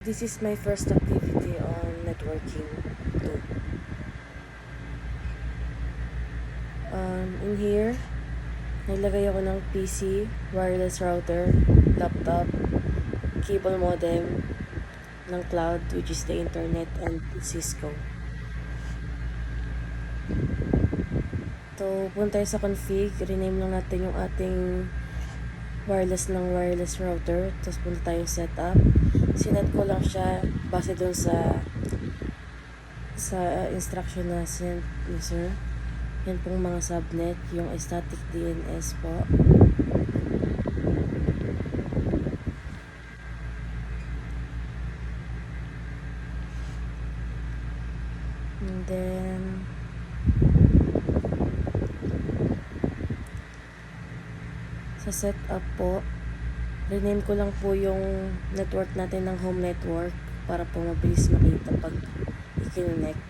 This is my first activity on networking too. In here, nilagay ako ng PC, wireless router, laptop, cable modem ng cloud, which is the internet, and Cisco. So, punta tayo sa config, rename lang natin yung ating wireless ng wireless router, tapos punta tayo setup. Sinet ko lang siya base dun sa instruction na sinend ni sir. Yan pong mga subnet, yung static DNS po. And then sa setup po, rename ko lang po yung network natin ng home network para po mabilis makita pag i-connect.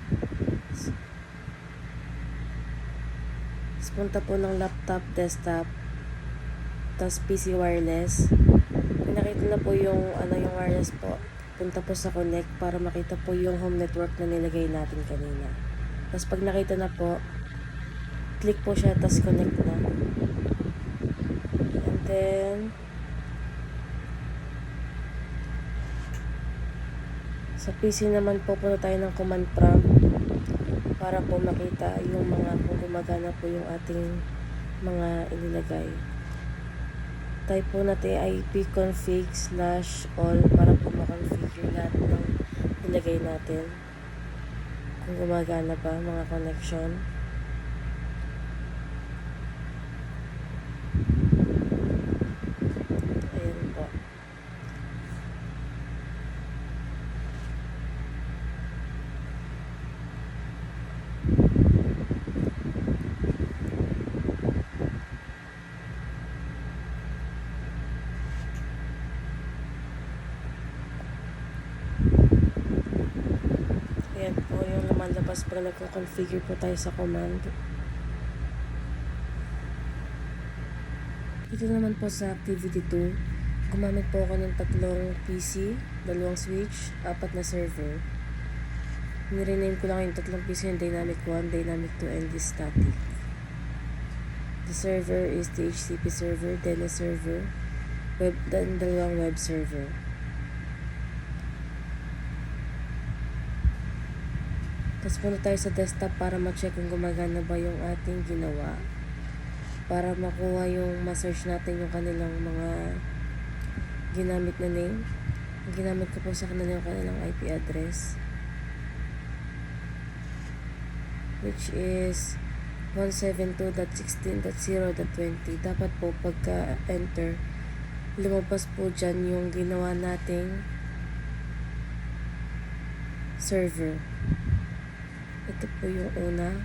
Tapos punta po ng laptop, desktop, tapos PC wireless. Pinakita na po yung yung wireless po. Punta po sa connect para makita po yung home network na nilagay natin kanina. Tapos pag nakita na po, click po siya, tapos connect na. And then sa PC naman po, punta tayo ng command prompt para po makita yung mga kung gumagana po yung ating mga inilagay. Type po natin ipconfig/all para po makonfigure lahat ng nilagay natin. Kung gumagana ba mga connection. Ayan po. Ayan po yung lumalabas pag nagko-configure po tayo sa command. Ito naman po sa activity 2, gumamit po ako ng 3 PC, 2 switch, 4 na server. Nirename ko lang yung 3 PC, yung Dynamic 1, Dynamic 2, and the static. The server is the HCP server, DNS server, then 2 web server. Tapos punta tayo sa desktop para ma-check kung gumagana ba yung ating ginawa. Para makuha yung ma-search natin yung kanilang mga ginamit na name. Ang ginamit ko po sa kanila yung kanilang IP address, which is 172.16.0.20. Dapat po pagka-enter, lumabas po dyan yung ginawa nating server. Ito po yung una,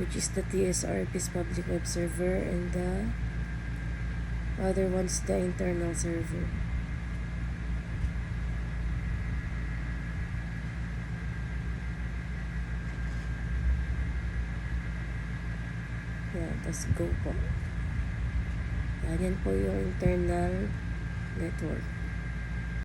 which is the TSRP's public web server, and the other one's the internal server. Yan, tapos go po. Yan po yung internal network.